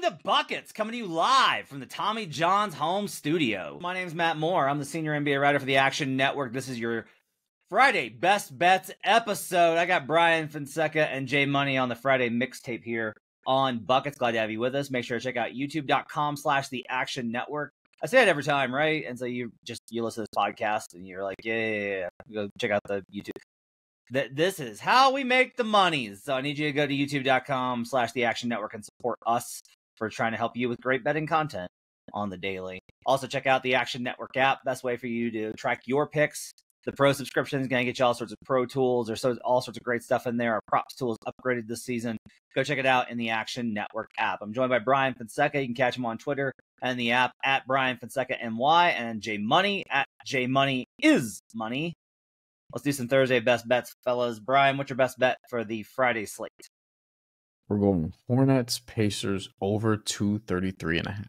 Welcome to Buckets, coming to you live from the Tommy John's home studio. My name's Matt Moore. I'm the senior NBA writer for the Action Network. This is your Friday Best Bets episode. I got Bryan Fonseca and Jay Money on the Friday mixtape here on Buckets. Glad to have you with us. Make sure to check out youtube.com/the Action Network. I say it every time, right? And so you listen to this podcast and you're like, yeah. Go check out the YouTube. This is how we make the money. So I need you to go to youtube.com/the Action Network and support us for trying to help you with great betting content on the daily. Also, check out the Action Network app. Best way for you to track your picks. The pro subscription is going to get you all sorts of pro tools. There's all sorts of great stuff in there. Our props tool is upgraded this season. Go check it out in the Action Network app. I'm joined by Bryan Fonseca. You can catch him on Twitter and the app at Bryan Fonseca NY, and Jay Money at Jay Money is Money. Let's do some Thursday best bets, fellas. Bryan, what's your best bet for the Friday slate? We're going Hornets, Pacers over 233.5.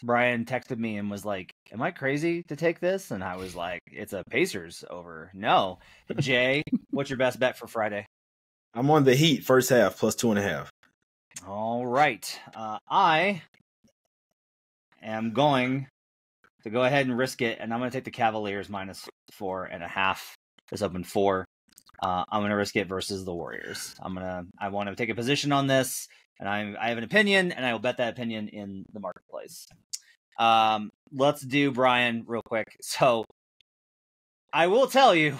Bryan texted me and was like, am I crazy to take this? And I was like, it's a Pacers over. No. Jay, what's your best bet for Friday? I'm on the Heat first half plus 2.5. All right. I am going to go ahead and risk it, and I'm going to take the Cavaliers minus 4.5. This opened 4. I'm going to risk it versus the Warriors. I want to take a position on this, and I have an opinion, and I will bet that opinion in the marketplace. Let's do Bryan real quick. So I will tell you,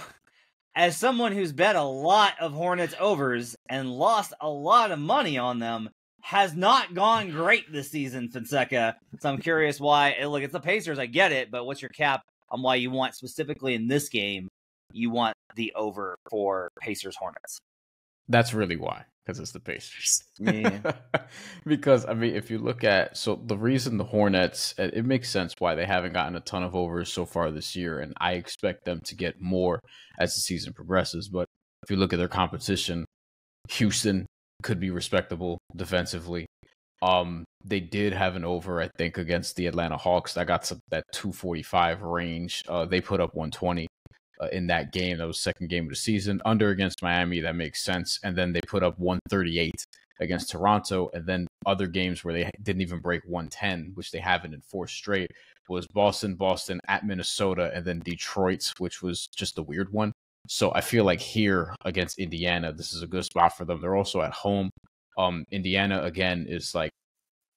as someone who's bet a lot of Hornets overs and lost a lot of money on them, has not gone great this season, Fonseca. So I'm curious why. Look, it's the Pacers. I get it, but what's your cap on why you want specifically in this game? You want the over for Pacers Hornets. That's really why, because it's the Pacers. Yeah. Because, I mean, if you look at, so the reason the Hornets, it makes sense why they haven't gotten a ton of overs so far this year, and I expect them to get more as the season progresses. But if you look at their competition, Houston could be respectable defensively. They did have an over, I think, against the Atlanta Hawks. That got to that 245 range. They put up 120. In that game. That was second game of the season. Under against Miami, that makes sense. And then they put up 138 against Toronto. And then other games where they didn't even break 110, which they haven't in 4 straight, was Boston at Minnesota, and then Detroit, which was just a weird one. So I feel like here against Indiana, this is a good spot for them. They're also at home. Indiana, again, is like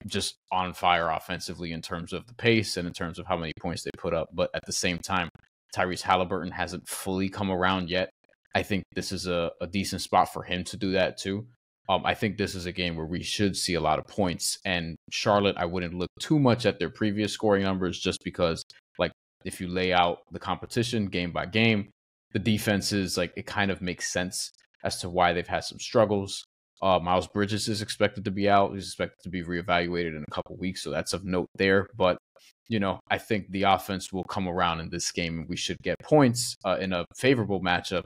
just on fire offensively in terms of the pace and in terms of how many points they put up. But at the same time, Tyrese Halliburton hasn't fully come around yet. I think this is a decent spot for him to do that too. I think this is a game where we should see a lot of points. And Charlotte, I wouldn't look too much at their previous scoring numbers just because, like, if you lay out the competition game by game, the defenses, like, it kind of makes sense as to why they've had some struggles. Miles Bridges is expected to be out. He's expected to be reevaluated in a couple weeks, so that's of note there. But you know, I think the offense will come around in this game, and we should get points in a favorable matchup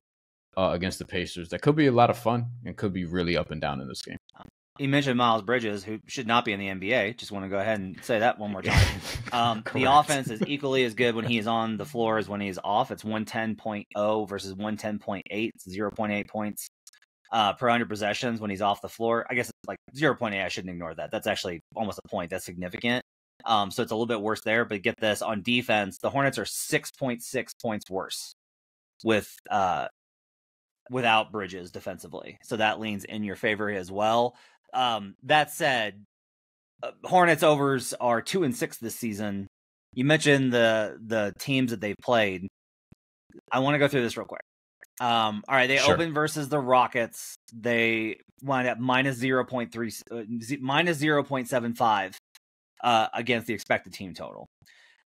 against the Pacers. That could be a lot of fun and could be really up and down in this game. You mentioned Miles Bridges, who should not be in the NBA. Just want to go ahead and say that one more time. The offense is equally as good when he is on the floor as when he's off. It's 110.0 versus 110.8. It's 0.8 points per 100 possessions when he's off the floor. I guess it's like 0.8. I shouldn't ignore that. That's actually almost a point. That's significant. So it's a little bit worse there, but get this, on defense, the Hornets are 6.6 points worse without Bridges defensively. So that leans in your favor as well. That said, Hornets overs are 2-6 this season. You mentioned the teams that they've played. I want to go through this real quick. All right, they opened versus the Rockets. They wind up minus 0.75. Against the expected team total.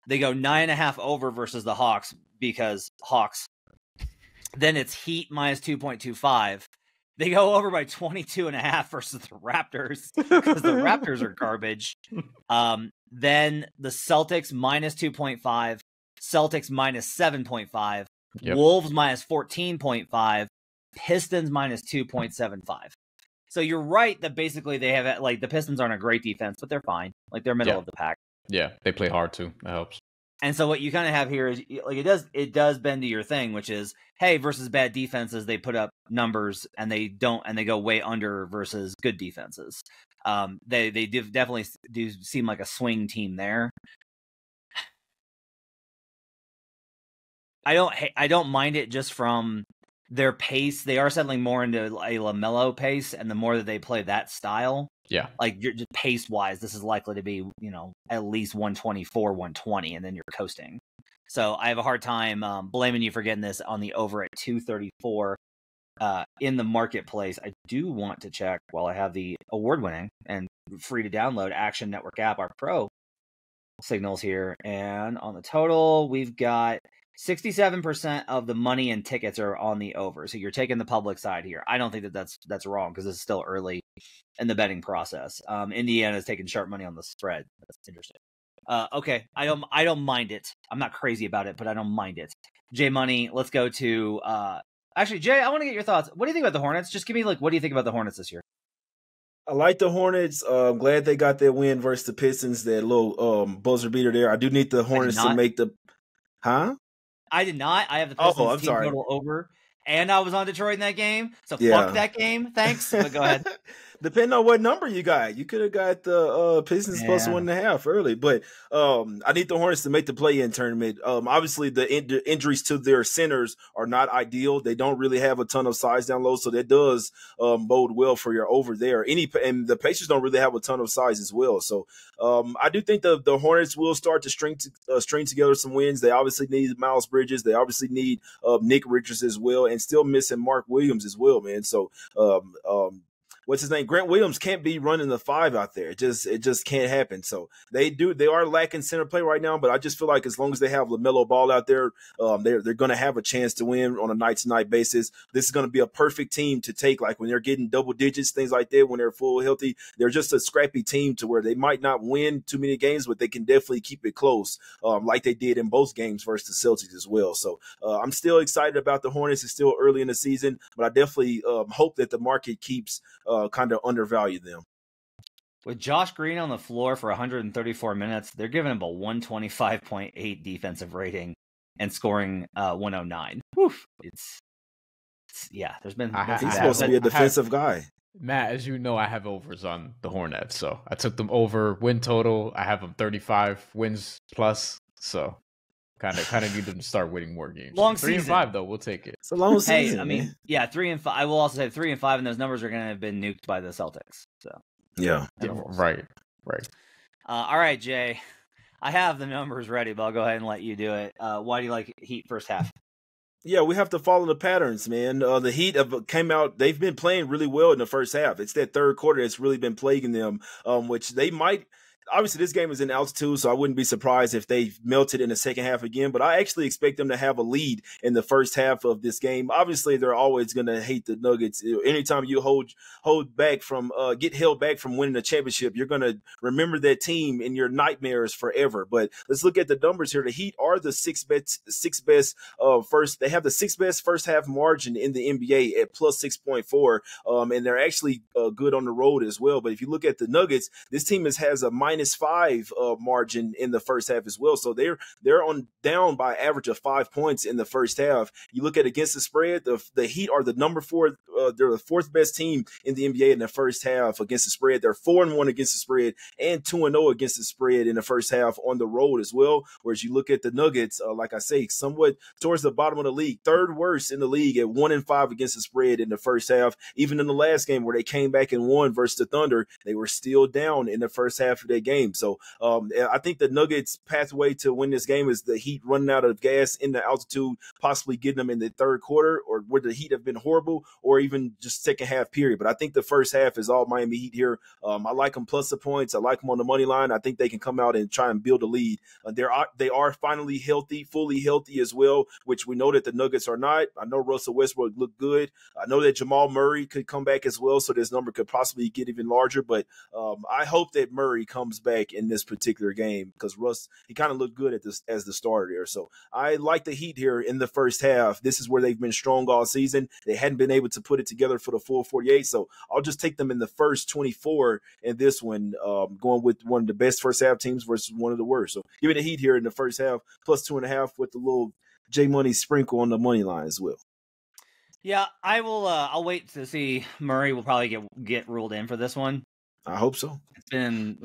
They go 9.5 over versus the Hawks because Hawks. Then it's Heat minus 2.25. They go over by 22.5 versus the Raptors because the Raptors are garbage. Then the Celtics minus 2.5, Celtics minus 7.5, Wolves minus 14.5, Pistons minus 2.75. So you're right that basically they have, like, the Pistons aren't a great defense, but they're fine. Like, they're middle of the pack. Yeah, they play hard too. That helps. And so what you kind of have here is, like, it does bend to your thing, which is, hey, versus bad defenses, they put up numbers and they go way under versus good defenses. They definitely do seem like a swing team there. I don't mind it just from their pace. They are settling more into a LaMelo pace, and the more that they play that style, like you're just pace wise, this is likely to be at least 124, 120, and then you're coasting. So I have a hard time blaming you for getting this on the over at 234 in the marketplace. I do want to check while I have the award-winning and free to download Action Network app, our pro signals here, and on the total, we've got 67% of the money and tickets are on the over. So you're taking the public side here. I don't think that's wrong because it's still early in the betting process. Indiana is taking sharp money on the spread. That's interesting. Okay, I don't mind it. I'm not crazy about it, but I don't mind it. Jay Money, let's go to actually, Jay, I want to get your thoughts. What do you think about the Hornets? Just give me what do you think about the Hornets this year? I like the Hornets. I'm glad they got that win versus the Pistons, that little buzzer beater there. I do need the Hornets to make the I did not. I have the Pistons team total over, and I was on Detroit in that game. So fuck that game. Thanks. But go ahead. Depending on what number you got, you could have got the Pistons plus 1.5 early. But I need the Hornets to make the play-in tournament. Obviously, the injuries to their centers are not ideal. They don't really have a ton of size down low, so that does bode well for your over there. And the Pacers don't really have a ton of size as well. So I do think the Hornets will start to string together some wins. They obviously need Miles Bridges. They obviously need Nick Richards as well, and still missing Mark Williams as well, man. So what's his name? Grant Williams can't be running the 5 out there. It just can't happen. So they are lacking center play right now, but I just feel like as long as they have LaMelo Ball out there, they're going to have a chance to win on a night-to-night basis. This is going to be a perfect team to take, like when they're getting double digits, things like that, when they're full healthy. They're just a scrappy team to where they might not win too many games, but they can definitely keep it close, like they did in both games versus the Celtics as well. So I'm still excited about the Hornets. It's still early in the season, but I definitely hope that the market keeps kind of undervalue them. With Josh Green on the floor for 134 minutes, they're giving him a 125.8 defensive rating and scoring 109. Woof. It's there's been he's supposed to be a defensive guy. Matt, as you know, I have overs on the Hornets, so I took them over win total. I have them 35 wins plus, so kind of need them to start winning more games. Long 3 season. and 5 though, we'll take it. It's a long season. I mean, 3 and 5. I will also say 3 and 5, and those numbers are going to have been nuked by the Celtics. So right. All right, Jay, I have the numbers ready, but I'll go ahead and let you do it. Why do you like Heat first half? Yeah, we have to follow the patterns, man. The Heat came out. They've been playing really well in the first half. It's that third quarter that's really been plaguing them, which they might. Obviously, this game is in altitude, so I wouldn't be surprised if they melted in the second half again. But I actually expect them to have a lead in the first half of this game. Obviously, they're always going to hate the Nuggets. Anytime you hold back from get held back from winning a championship, you're going to remember that team in your nightmares forever. But let's look at the numbers here. The Heat are the sixth best first. They have the sixth best first half margin in the NBA at plus 6.4, and they're actually good on the road as well. But if you look at the Nuggets, this team has a -5 margin in the first half as well. So they're down by average of 5 points in the first half. You look at against the spread, the Heat are the number 4. They're the 4th best team in the NBA in the first half against the spread. They're 4-1 against the spread and 2-0 against the spread in the first half on the road as well. Whereas you look at the Nuggets, like I say, somewhat towards the bottom of the league, 3rd worst in the league at 1-5 against the spread in the first half. Even in the last game where they came back and won versus the Thunder, they were still down in the first half of that game. So I think the Nuggets' pathway to win this game is the Heat running out of gas in the altitude, possibly getting them in the third quarter, or where the Heat have been horrible, or even just second half period. But I think the first half is all Miami Heat here. I like them plus the points. I like them on the money line. I think they can come out and try and build a lead. They are finally healthy, fully healthy as well, which we know that the Nuggets are not. I know Russell Westbrook looked good. I know that Jamal Murray could come back as well, so this number could possibly get even larger. But I hope that Murray comes back in this particular game because Russ, he kind of looked good at this as the starter there. So I like the Heat here in the first half. This is where they've been strong all season. They hadn't been able to put it together for the full 48. So I'll just take them in the first 24 in this one, going with one of the best first half teams versus one of the worst. So give me the Heat here in the first half, plus 2.5 with the little Jay Money sprinkle on the money line as well. Yeah, I will. I'll wait to see. Murray will probably get ruled in for this one. I hope so. It's been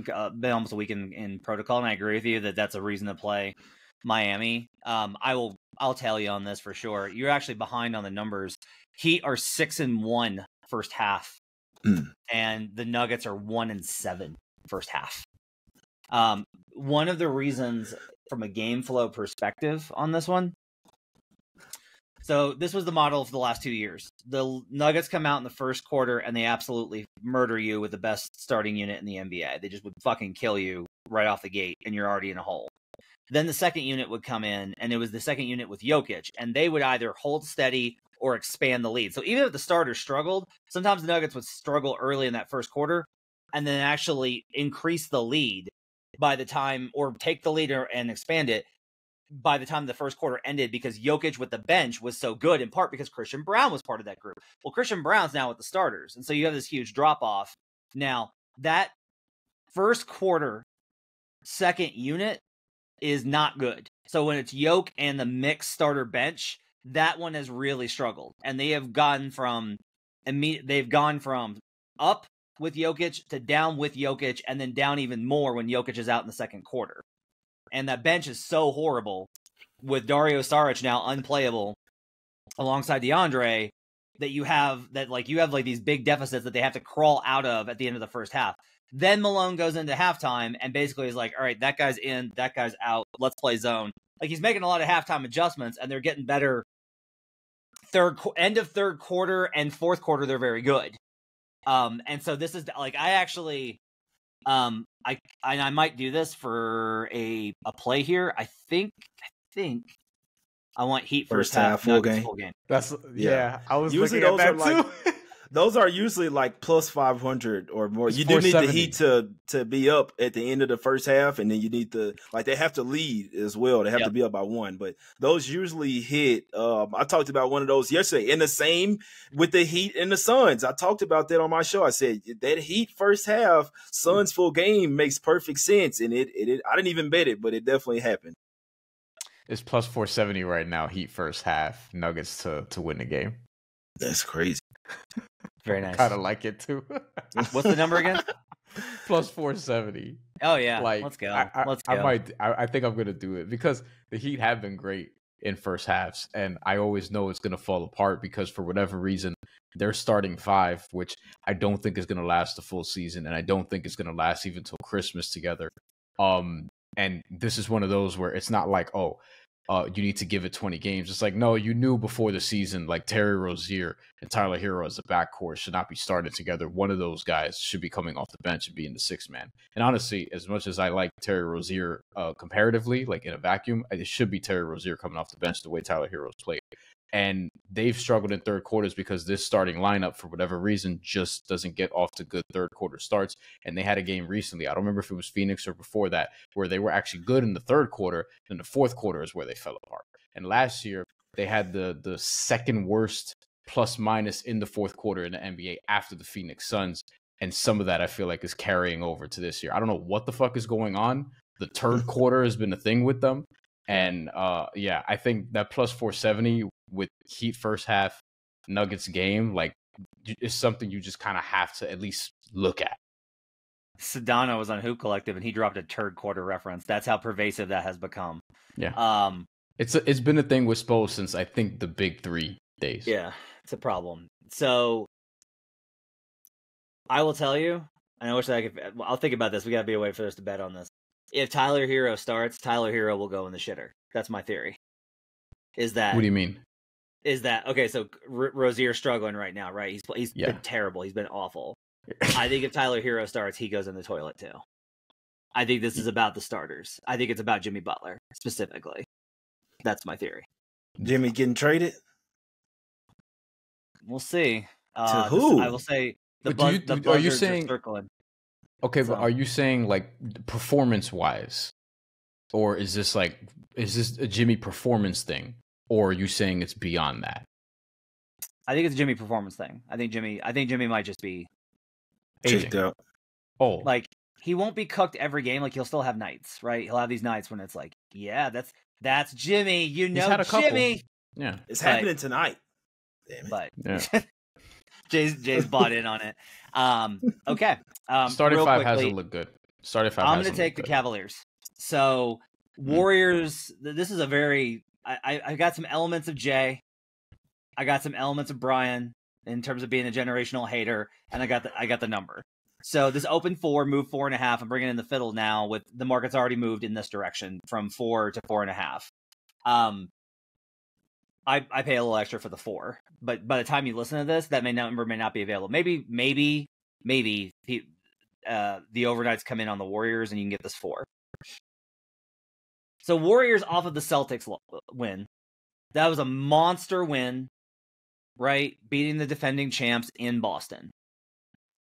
almost a week in protocol, and I agree with you that that's a reason to play Miami. I'll tell you on this for sure. You're actually behind on the numbers. Heat are 6-1 first half, and the Nuggets are 1-7 first half. One of the reasons from a game flow perspective on this one. So this was the model for the last 2 years. The Nuggets come out in the first quarter and they absolutely murder you with the best starting unit in the NBA. They just would fucking kill you right off the gate and you're already in a hole. Then the second unit would come in and it was the second unit with Jokic, and they would either hold steady or expand the lead. So even if the starters struggled, sometimes the Nuggets would struggle early in that first quarter and then actually increase the lead by the time, or take the lead and expand it by the time the first quarter ended, because Jokic with the bench was so good, in part because Christian Brown was part of that group. Well, Christian Brown's now with the starters, and so you have this huge drop-off. Now, that first quarter second unit is not good. So when it's Jokic and the mixed starter bench, that one has really struggled. And they have gone from up with Jokic to down with Jokic, and then down even more when Jokic is out in the second quarter. And that bench is so horrible with Dario Saric now unplayable alongside DeAndre that you have these big deficits that they have to crawl out of at the end of the first half. Then Malone goes into halftime and basically is like, all right, that guy's in, that guy's out, let's play zone. Like, he's making a lot of halftime adjustments and they're getting better. End of third quarter and fourth quarter, they're very good. And so this is like, I actually, I might do this for a play here. I think I want Heat first half, full Nuggets game. full game. That's I was usually looking at that too. Those are usually like plus 500 or more. It's you do need the 470. Heat to be up at the end of the first half, and then you need to, like, they have to lead as well. They have to be up by one, but those usually hit. I talked about one of those yesterday, and the same with the Heat and the Suns. I talked about that on my show. I said that Heat first half, Suns full game makes perfect sense, and it I didn't even bet it, but it definitely happened. It's plus 470 right now. Heat first half, Nuggets to win the game. That's crazy. Very nice. Kind of like it too. What's the number again? Plus 470. Oh yeah, like, let's go. I think I'm gonna do it because the Heat have been great in first halves, and I always know it's gonna fall apart because for whatever reason they're starting five, which I don't think is gonna last the full season, and I don't think it's gonna last even till Christmas together. And this is one of those where it's not like, you need to give it 20 games. It's like, no, you knew before the season, like Terry Rozier and Tyler Hero as a backcourt should not be started together. One of those guys should be coming off the bench and being the sixth man. And honestly, as much as I like Terry Rozier comparatively, like in a vacuum, it should be Terry Rozier coming off the bench the way Tyler Hero's played. And they've struggled in third quarters because this starting lineup, for whatever reason, just doesn't get off to good third quarter starts. And they had a game recently, I don't remember if it was Phoenix or before that, where they were actually good in the third quarter. Then the fourth quarter is where they fell apart. And last year, they had the second worst plus minus in the fourth quarter in the NBA after the Phoenix Suns. And some of that I feel like is carrying over to this year. I don't know what the fuck is going on. The third quarter has been a thing with them. And I think that plus 470 with Heat first half, Nuggets game, like, is something you just kind of have to at least look at. Sedano was on Hoop Collective and he dropped a third quarter reference. That's how pervasive that has become. Yeah. It's been a thing with Spo since I think the Big 3 days. Yeah, it's a problem. So I will tell you, and I wish I could. I'll think about this. We got to be a way for us to bet on this. If Tyler Hero starts, Tyler Hero will go in the shitter. That's my theory. Is that? What do you mean? Is that okay? So Rozier's struggling right now, right? He's been terrible. He's been awful. I think if Tyler Hero starts, he goes in the toilet too. I think this is about the starters. I think it's about Jimmy Butler specifically. That's my theory. Jimmy getting traded? We'll see. To who? I will say the are Buzzards you saying? are circling. Okay, but are you saying like performance wise, or is this a Jimmy performance thing, or are you saying it's beyond that? I think it's a Jimmy performance thing. I think Jimmy might just be aging. Oh, like he won't be cooked every game. Like he'll still have nights, right? He'll have these nights when it's like, yeah, that's Jimmy. You know, Jimmy. Yeah, it's happening tonight. Damn it. But yeah. Jay's bought in on it. Okay. Starting real five quickly, hasn't looked good. Starting five I'm going to hasn't take looked the good. Cavaliers. So Warriors, this is a very, I got some elements of Jay. I got some elements of Brian in terms of being a generational hater, and I got the number. So this open 4, move 4.5. I'm bringing in the fiddle now with the market's already moved in this direction from 4 to 4.5. I pay a little extra for the 4, but by the time you listen to this, that number may not be available. Maybe the overnights come in on the Warriors and you can get this 4. So Warriors off of the Celtics win. That was a monster win, right? Beating the defending champs in Boston.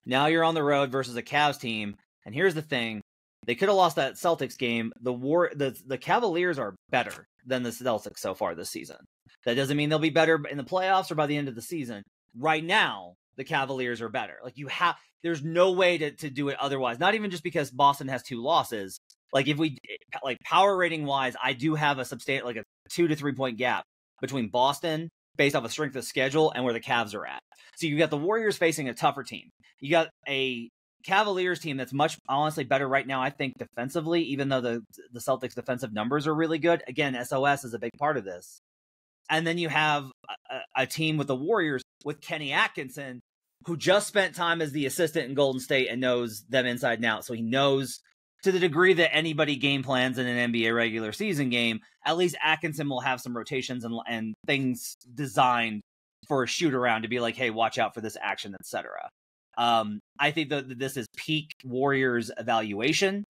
Now you're on the road versus a Cavs team, and here's the thing: they could have lost that Celtics game. The Cavaliers are better than the Celtics so far this season. That doesn't mean they'll be better in the playoffs or by the end of the season. Right now, the Cavaliers are better. Like there's no way to do it otherwise. Not even just because Boston has 2 losses. Like if we power rating wise, I do have a substantial a 2 to 3 point gap between Boston based off of strength of schedule and where the Cavs are at. So you've got the Warriors facing a tougher team. You got a Cavaliers team that's much, honestly, better right now, I think, defensively, even though the Celtics' defensive numbers are really good. Again, SOS is a big part of this. And then you have a team with the Warriors with Kenny Atkinson, who just spent time as the assistant in Golden State and knows them inside and out. So he knows, to the degree that anybody game plans in an NBA regular season game, at least Atkinson will have some rotations and things designed for a shoot around to be like, hey, watch out for this action, etc. I think that this is peak Warriors evaluation.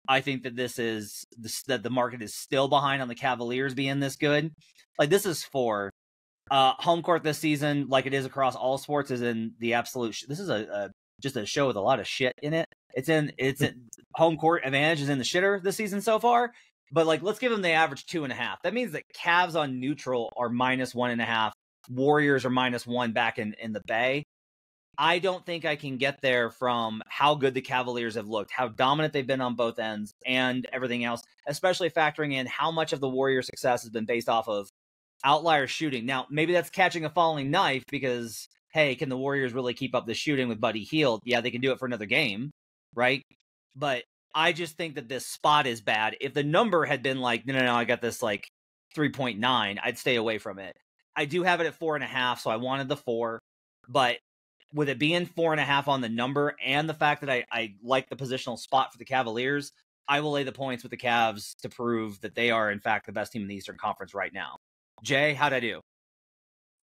I think that that the market is still behind on the Cavaliers being this good. Like this is for home court this season, like it is across all sports, is in the absolute. This is just a show with a lot of shit in it. It's in home court advantage is in the shitter this season so far. But like, let's give them the average 2.5. That means that Cavs on neutral are -1.5. Warriors are -1 back in the Bay. I don't think I can get there from how good the Cavaliers have looked, how dominant they've been on both ends, and everything else, especially factoring in how much of the Warriors' success has been based off of outlier shooting. Now, maybe that's catching a falling knife because, hey, can the Warriors really keep up the shooting with Buddy Hield? Yeah, they can do it for another game, right? But I just think that this spot is bad. If the number had been like, no, I got this like 3.9, I'd stay away from it. I do have it at 4.5, so I wanted the 4, but with it being 4.5 on the number and the fact that I like the positional spot for the Cavaliers, I will lay the points with the Cavs to prove that they are, in fact, the best team in the Eastern Conference right now. Jay, how'd I do?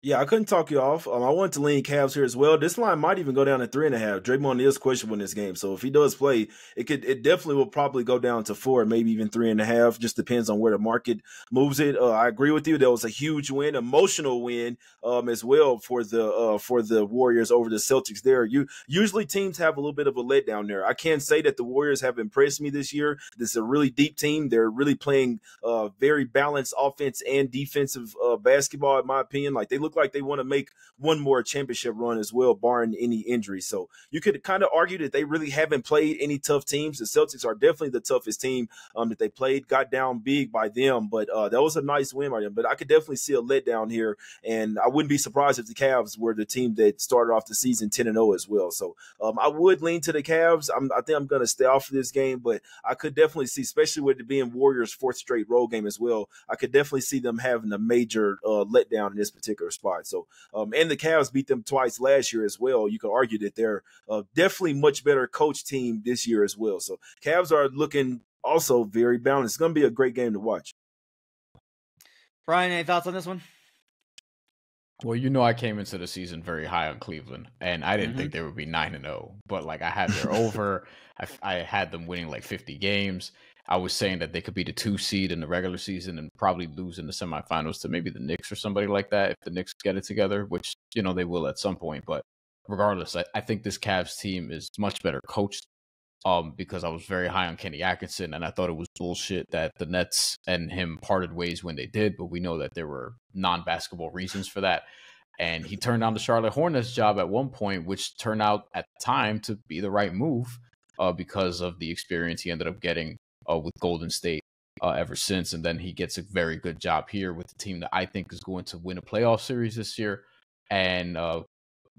Yeah, I couldn't talk you off. I wanted to lean Cavs here as well. This line might even go down to 3.5. Draymond is questionable in this game, so if he does play, it definitely will probably go down to 4, maybe even 3.5. Just depends on where the market moves it. I agree with you. That was a huge win, emotional win as well for the Warriors over the Celtics. There, usually teams have a little bit of a letdown there. I can't say that the Warriors have impressed me this year. This is a really deep team. They're really playing very balanced offense and defensive basketball, in my opinion. Like they look like they want to make one more championship run as well, barring any injury. So you could kind of argue that they really haven't played any tough teams. The Celtics are definitely the toughest team that they played, got down big by them, but that was a nice win by them. But I could definitely see a letdown here, and I wouldn't be surprised if the Cavs were the team that started off the season 10-0 as well. So I would lean to the Cavs. I think I'm going to stay off of this game, but I could definitely see, especially with it being Warriors' 4th straight road game as well, I could definitely see them having a major letdown in this particular spot. So, and the Cavs beat them twice last year as well. You could argue that they're definitely much better coach team this year as well. So, Cavs are looking also very balanced. It's going to be a great game to watch. Brian, any thoughts on this one? Well, I came into the season very high on Cleveland, and I didn't think they would be 9-0. But like, I had their over. I had them winning like 50 games. I was saying that they could be the 2 seed in the regular season and probably lose in the semifinals to maybe the Knicks or somebody like that if the Knicks get it together, which, they will at some point. But regardless, I think this Cavs team is much better coached because I was very high on Kenny Atkinson, and I thought it was bullshit that the Nets and him parted ways when they did, but we know that there were non-basketball reasons for that. And he turned down the Charlotte Hornets job at one point, which turned out at the time to be the right move because of the experience he ended up getting with Golden State ever since. And then he gets a very good job here with the team that I think is going to win a playoff series this year. And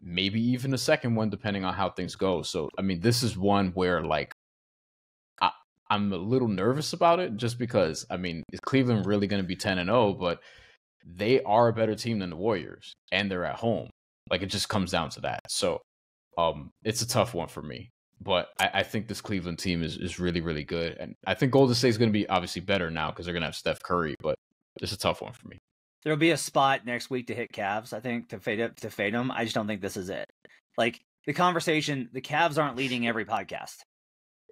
maybe even a second one, depending on how things go. So, I mean, this is one where like I'm a little nervous about it just because, I mean, is Cleveland really going to be 10-0? But they are a better team than the Warriors, and they're at home. Like, it just comes down to that. So, it's a tough one for me. But I think this Cleveland team is really, really good. And I think Golden State is going to be obviously better now because they're going to have Steph Curry. But it's a tough one for me. There'll be a spot next week to hit Cavs, I think, to fade them. I just don't think this is it. Like, the conversation, the Cavs aren't leading every podcast.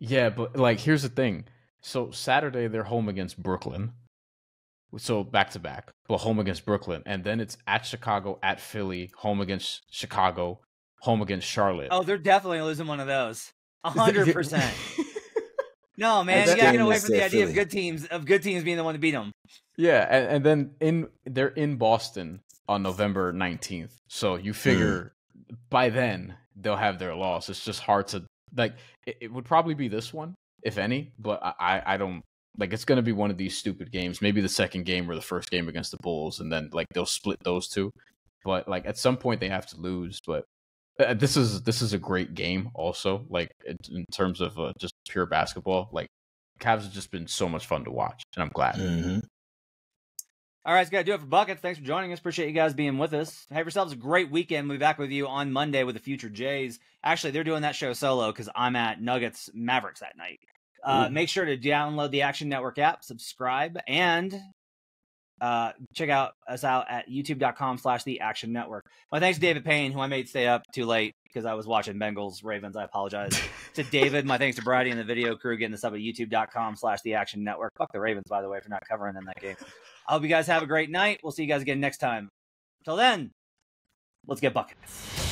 Yeah, but like, here's the thing. So Saturday they're home against Brooklyn. So back to back, but home against Brooklyn, and then it's at Chicago, at Philly, home against Chicago, home against Charlotte. Oh, they're definitely losing one of those. 100%. No, man, you gotta get away from the idea of good teams being the one to beat them. Yeah, and then they're in Boston on November 19th. So you figure by then they'll have their loss. It's just hard to like. It would probably be this one, if any, but I don't like. It's going to be one of these stupid games. Maybe the second game or the first game against the Bulls, and then like they'll split those two. But like at some point they have to lose. But this is a great game also. Like in terms of just pure basketball, like Cavs have just been so much fun to watch, and I'm glad. Mm-hmm. All right, it's got to do it for Buckets. Thanks for joining us. Appreciate you guys being with us. Have yourselves a great weekend. We'll be back with you on Monday with the Future Jays. Actually, they're doing that show solo because I'm at Nuggets Mavericks that night. Make sure to download the Action Network app, subscribe, and check us out at youtube.com/The Action Network. My thanks to David Payne, who I made stay up too late because I was watching Bengals Ravens. I apologize to David. My thanks to Brady and the video crew getting this up at youtube.com/The Action Network. Fuck the Ravens, by the way, for not covering in that game. I hope you guys have a great night. We'll see you guys again next time. Till then, let's get buckets.